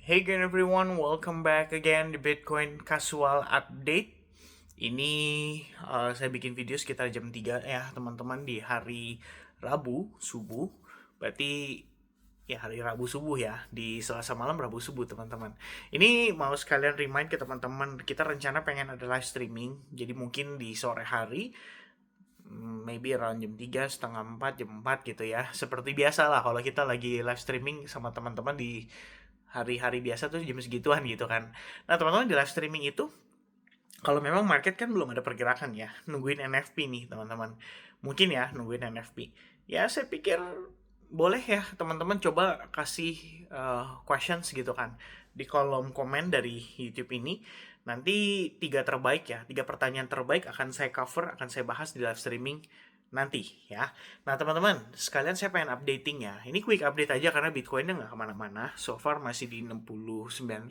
Hey again everyone, welcome back again di Bitcoin Casual Update. Ini saya bikin video sekitar jam 3 ya teman-teman di hari Rabu subuh. Berarti ya hari Rabu subuh ya, di Selasa malam Rabu subuh teman-teman. Ini mau sekalian remind ke teman-teman, kita rencana pengen ada live streaming. Jadi mungkin di sore hari, maybe around jam 3 setengah 4 jam 4 gitu ya. Seperti biasa lah kalau kita lagi live streaming sama teman-teman di hari-hari biasa tuh jam segituan gitu kan. Nah teman-teman di live streaming itu, kalau memang market kan belum ada pergerakan ya, nungguin NFP nih teman-teman. Mungkin ya nungguin NFP. Ya saya pikir boleh ya teman-teman coba kasih questions gitu kan di kolom komen dari YouTube ini. Nanti tiga pertanyaan terbaik akan saya cover, akan saya bahas di live streaming nanti ya. Nah teman-teman, sekalian saya pengen updating ya. Ini quick update aja karena Bitcoinnya nggak kemana-mana. So far masih di 69.000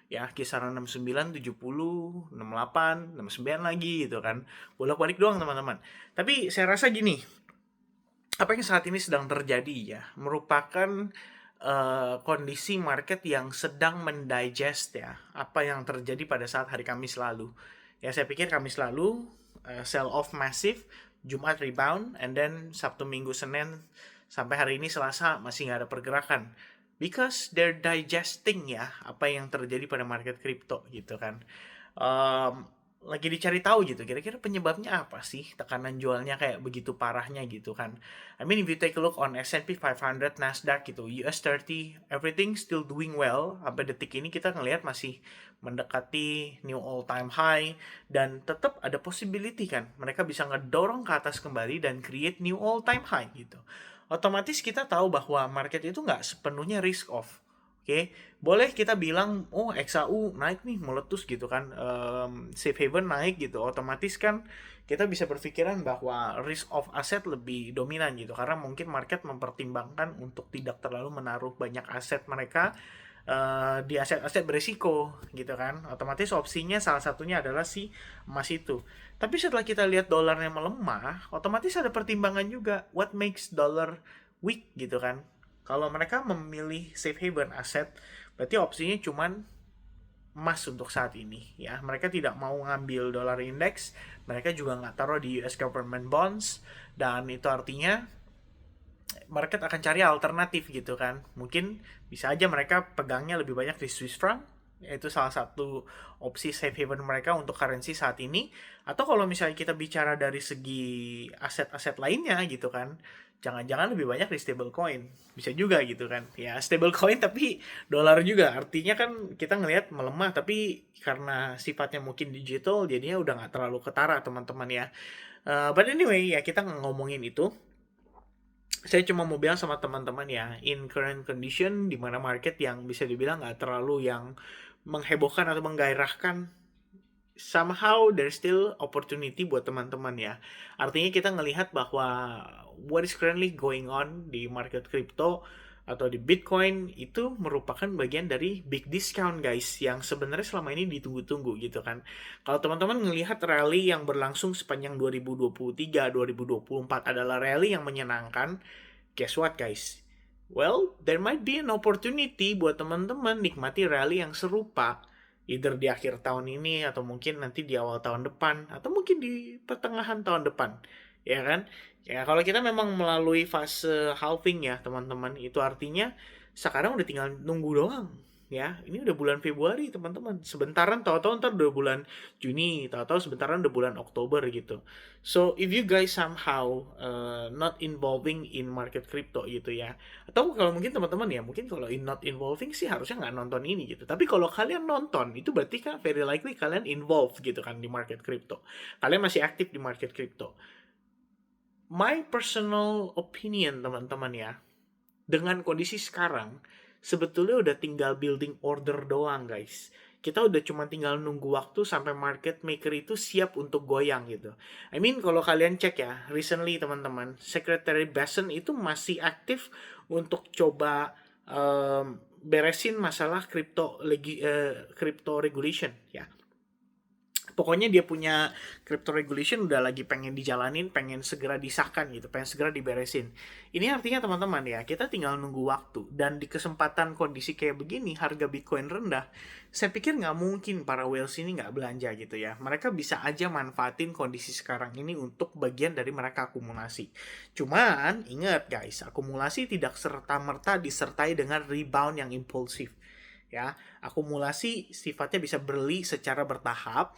ya, kisaran 69, 70, 68, 69 lagi gitu kan. Bolak-balik doang teman-teman. Tapi saya rasa gini, apa yang saat ini sedang terjadi ya, merupakan kondisi market yang sedang mendigest ya, apa yang terjadi pada saat hari Kamis lalu. Ya saya pikir Kamis lalu sell off massive, Jumat rebound, and then Sabtu Minggu Senin sampai hari ini Selasa masih nggak ada pergerakan. Because they're digesting ya apa yang terjadi pada market crypto gitu kan. um, Lagi dicari tahu gitu kira-kira penyebabnya apa sih tekanan jualnya kayak begitu parahnya gitu kan. I mean if you take a look on S&P 500, Nasdaq gitu, US 30, everything still doing well. Sampai detik ini kita ngelihat masih mendekati new all time high, dan tetap ada possibility kan mereka bisa ngedorong ke atas kembali dan create new all time high gitu. Otomatis kita tahu bahwa market itu nggak sepenuhnya risk off. Oke, boleh kita bilang, oh XAU naik nih, meletus gitu kan, safe haven naik gitu, otomatis kan kita bisa berpikiran bahwa risk of asset lebih dominan gitu, karena mungkin market mempertimbangkan untuk tidak terlalu menaruh banyak aset mereka di aset-aset berisiko gitu kan. Otomatis opsinya salah satunya adalah si emas itu. Tapi setelah kita lihat dolarnya melemah, otomatis ada pertimbangan juga, what makes dollar weak gitu kan. Kalau mereka memilih safe haven aset, berarti opsinya cuman emas untuk saat ini ya. Mereka tidak mau ngambil dolar index, mereka juga nggak taruh di US government bonds, dan itu artinya market akan cari alternatif gitu kan. Mungkin bisa aja mereka pegangnya lebih banyak di Swiss franc, yaitu salah satu opsi safe haven mereka untuk currency saat ini. Atau kalau misalnya kita bicara dari segi aset-aset lainnya gitu kan, jangan-jangan lebih banyak di stable coin. Bisa juga gitu kan. Ya stable coin tapi dolar juga. Artinya kan kita ngelihat melemah, tapi karena sifatnya mungkin digital jadinya udah nggak terlalu ketara teman-teman ya. But anyway ya, kita ngomongin itu, saya cuma mau bilang sama teman-teman ya, in current condition di mana market yang bisa dibilang nggak terlalu yang menghebohkan atau menggairahkan, somehow there's still opportunity buat teman-teman ya. Artinya kita ngelihat bahwa what is currently going on di market crypto atau di Bitcoin itu merupakan bagian dari big discount guys, yang sebenarnya selama ini ditunggu-tunggu gitu kan. Kalau teman-teman ngelihat rally yang berlangsung sepanjang 2023 2024 adalah rally yang menyenangkan, guess what guys? Well, there might be an opportunity buat teman-teman nikmati rally yang serupa, either di akhir tahun ini atau mungkin nanti di awal tahun depan atau mungkin di pertengahan tahun depan. Ya kan? Ya kalau kita memang melalui fase halving ya, teman-teman, itu artinya sekarang udah tinggal nunggu doang. Ya, ini udah bulan Februari, teman-teman. Sebentaran tahu-tahu ntar udah bulan Juni, tahu-tahu sebentaran udah bulan Oktober gitu. So, if you guys somehow not involving in market crypto gitu ya, atau kalau mungkin teman-teman ya, mungkin kalau not involving sih harusnya nggak nonton ini gitu. Tapi kalau kalian nonton, itu berarti kan very likely kalian involved gitu kan di market crypto. Kalian masih aktif di market crypto. My personal opinion teman-teman ya, dengan kondisi sekarang, sebetulnya udah tinggal building order doang guys. Kita udah cuma tinggal nunggu waktu sampai market maker itu siap untuk goyang gitu. I mean kalau kalian cek ya, recently teman-teman, Secretary Bessent itu masih aktif untuk coba beresin masalah crypto regulation ya. Pokoknya dia punya crypto regulation udah lagi pengen dijalanin, pengen segera disahkan gitu, pengen segera diberesin. Ini artinya teman-teman ya, kita tinggal nunggu waktu. Dan di kesempatan kondisi kayak begini, harga Bitcoin rendah, saya pikir nggak mungkin para whales ini nggak belanja gitu ya. Mereka bisa aja manfaatin kondisi sekarang ini untuk bagian dari mereka akumulasi. Cuman, ingat guys, akumulasi tidak serta-merta disertai dengan rebound yang impulsif. Ya, akumulasi sifatnya bisa beli secara bertahap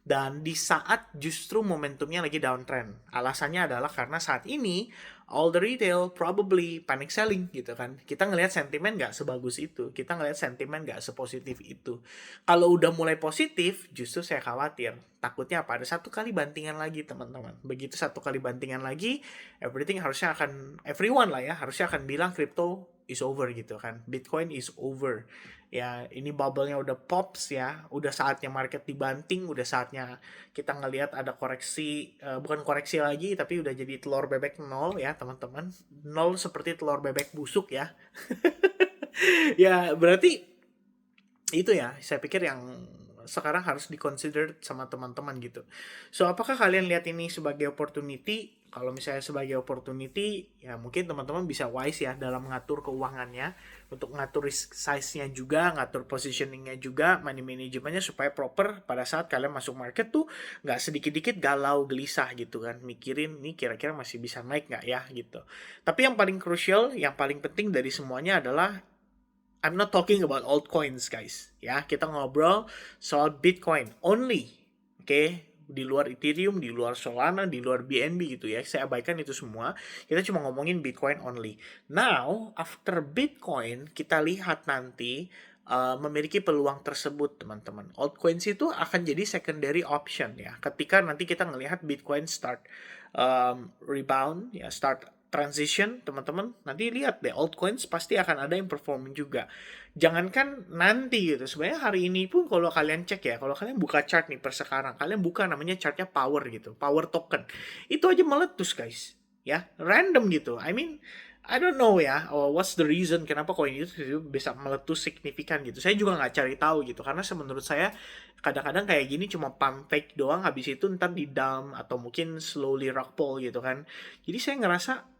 dan di saat justru momentumnya lagi downtrend. Alasannya adalah karena saat ini all the retail probably panic selling gitu kan. Kita ngelihat sentimen nggak sebagus itu. Kita ngelihat sentimen nggak sepositif itu. Kalau udah mulai positif, justru saya khawatir. Takutnya apa? Ada satu kali bantingan lagi teman-teman. Begitu satu kali bantingan lagi, everyone lah ya, harusnya akan bilang crypto is over gitu kan. Bitcoin is over. Ya, ini bubble-nya udah pops ya, udah saatnya market dibanting, udah saatnya kita ngelihat ada koreksi, bukan koreksi lagi, tapi udah jadi telur bebek nol ya teman-teman, nol seperti telur bebek busuk ya. Ya berarti itu ya, saya pikir yang sekarang harus diconsider sama teman-teman gitu. So, apakah kalian lihat ini sebagai opportunity? Kalau misalnya sebagai opportunity, ya mungkin teman-teman bisa wise ya dalam mengatur keuangannya, untuk ngatur risk size-nya juga, ngatur positioning-nya juga, money management-nya supaya proper pada saat kalian masuk market tuh nggak sedikit-dikit galau, gelisah gitu kan. Mikirin, nih kira-kira masih bisa naik nggak ya gitu. Tapi yang paling crucial, yang paling penting dari semuanya adalah I'm not talking about altcoins, guys. Ya, kita ngobrol soal Bitcoin only. Oke, di luar Ethereum, di luar Solana, di luar BNB gitu ya. Saya abaikan itu semua. Kita cuma ngomongin Bitcoin only. Now, after Bitcoin, kita lihat nanti memiliki peluang tersebut, teman-teman. Altcoins itu akan jadi secondary option ya. Ketika nanti kita ngelihat Bitcoin start rebound, ya start transition, teman-teman, nanti lihat deh, altcoins pasti akan ada yang performing juga. Jangankan nanti gitu, sebenarnya hari ini pun kalau kalian cek ya, kalau kalian buka chart nih per sekarang, kalian buka namanya chartnya power gitu, power token, itu aja meletus guys, ya, random gitu. I don't know ya, what's the reason kenapa koin itu bisa meletus signifikan gitu. Saya juga nggak cari tahu gitu, karena menurut saya kadang-kadang kayak gini cuma pump fake doang, habis itu ntar di dump atau mungkin slowly rug pull gitu kan. Jadi saya ngerasa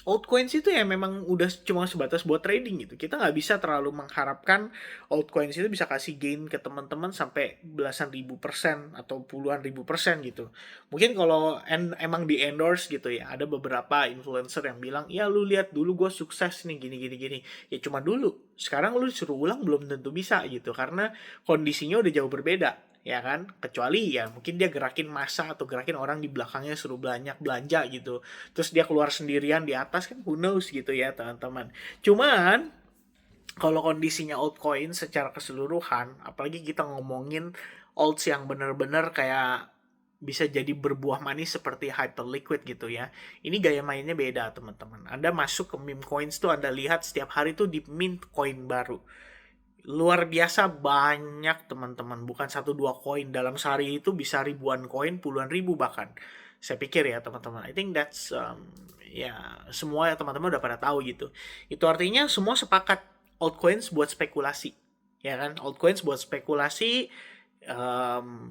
altcoins itu ya memang udah cuma sebatas buat trading gitu. Kita nggak bisa terlalu mengharapkan altcoins itu bisa kasih gain ke teman-teman sampai belasan ribu persen atau puluhan ribu persen gitu. Mungkin kalau emang di endorse gitu ya, ada beberapa influencer yang bilang, ya lu lihat dulu gue sukses nih gini. Ya cuma dulu. Sekarang lu suruh ulang belum tentu bisa gitu, karena kondisinya udah jauh berbeda, ya kan? Kecuali ya mungkin dia gerakin massa atau gerakin orang di belakangnya suruh banyak belanja gitu, terus dia keluar sendirian di atas, kan who knows gitu ya teman-teman. Cuman kalau kondisinya altcoin secara keseluruhan, apalagi kita ngomongin alts yang bener-bener kayak bisa jadi berbuah manis seperti Hyperliquid gitu ya. Ini gaya mainnya beda teman-teman. Anda masuk ke meme coins tuh, Anda lihat setiap hari tuh di mint coin baru. Luar biasa banyak teman-teman, bukan satu dua koin, dalam sehari itu bisa ribuan koin, puluhan ribu bahkan. Saya pikir ya teman-teman, I think that's ya semua ya teman-teman udah pada tahu gitu. Itu artinya semua sepakat altcoins buat spekulasi, ya kan? Altcoins buat spekulasi um,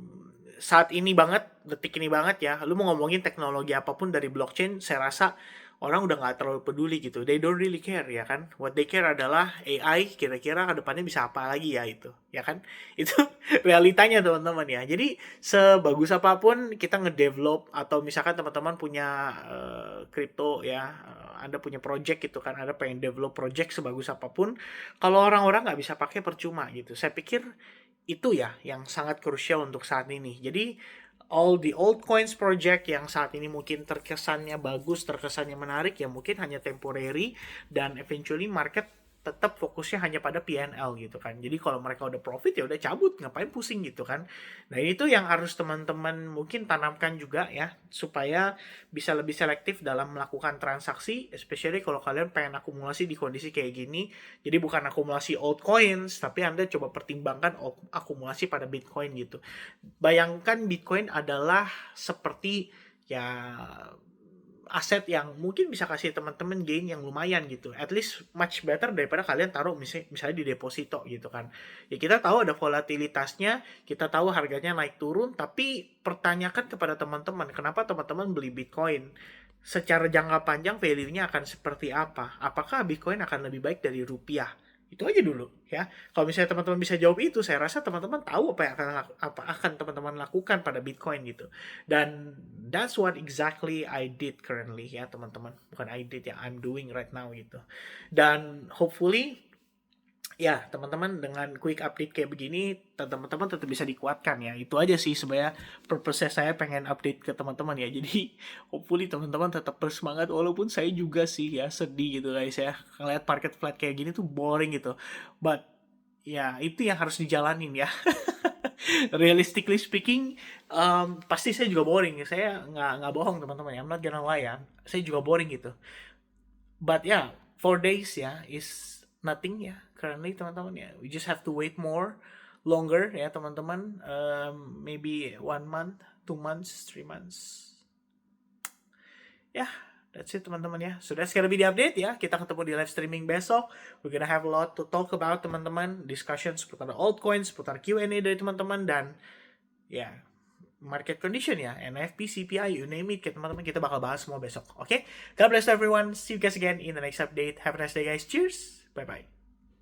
saat ini banget, detik ini banget ya. Lu mau ngomongin teknologi apapun dari blockchain, saya rasa orang udah nggak terlalu peduli gitu. They don't really care ya kan. What they care adalah AI kira-kira ke depannya bisa apa lagi ya itu. Ya kan? Itu realitanya teman-teman ya. Jadi sebagus apapun kita ngedevelop atau misalkan teman-teman punya crypto ya, Anda punya project gitu kan, Anda pengen develop project sebagus apapun, kalau orang-orang nggak bisa pakai percuma gitu. Saya pikir itu ya yang sangat krusial untuk saat ini. Jadi all the old coins project yang saat ini mungkin terkesannya bagus, terkesannya menarik, ya mungkin hanya temporary, dan eventually market tetap fokusnya hanya pada P&L gitu kan. Jadi kalau mereka udah profit ya udah cabut, ngapain pusing gitu kan. Nah, itu yang harus teman-teman mungkin tanamkan juga ya, supaya bisa lebih selektif dalam melakukan transaksi, especially kalau kalian pengen akumulasi di kondisi kayak gini. Jadi bukan akumulasi altcoins, tapi Anda coba pertimbangkan akumulasi pada Bitcoin gitu. Bayangkan Bitcoin adalah seperti ya aset yang mungkin bisa kasih teman-teman gain yang lumayan gitu. At least much better daripada kalian taruh misalnya di deposito gitu kan. Ya kita tahu ada volatilitasnya, kita tahu harganya naik turun, tapi pertanyakan kepada teman-teman, kenapa teman-teman beli Bitcoin? Secara jangka panjang value-nya akan seperti apa? Apakah Bitcoin akan lebih baik dari rupiah? Itu aja dulu ya. Kalau misalnya teman-teman bisa jawab itu, saya rasa teman-teman tahu apa akan teman-teman lakukan pada Bitcoin gitu. Dan that's what exactly I did currently ya teman-teman. Bukan I did ya, I'm doing right now gitu. Dan hopefully ya teman-teman dengan quick update kayak begini teman-teman tetap bisa dikuatkan ya. Itu aja sih sebenarnya purpose saya pengen update ke teman-teman ya. Jadi hopefully teman-teman tetap bersemangat walaupun saya juga sih ya sedih gitu guys ya. Ngeliat market flat kayak gini tuh boring gitu. But ya itu yang harus dijalanin ya. Realistically speaking, pasti saya juga boring. Saya nggak bohong teman-teman ya. I'm not gonna lie ya. Saya juga boring gitu. But yeah, 4 days ya is nothing ya. Currently teman-teman ya. We just have to wait longer ya teman-teman. Maybe 1 month, 2 months, 3 months. Ya, that's it teman-teman ya. So that's gonna be the update ya. Kita ketemu di live streaming besok. We're gonna have a lot to talk about teman-teman. Discussion seputar altcoins, seputar Q&A dari teman-teman dan ya market condition ya, NFP, CPI, you name it, teman-teman kita bakal bahas semua besok. Oke? God bless everyone. See you guys again in the next update. Have a nice day guys. Cheers. Bye bye.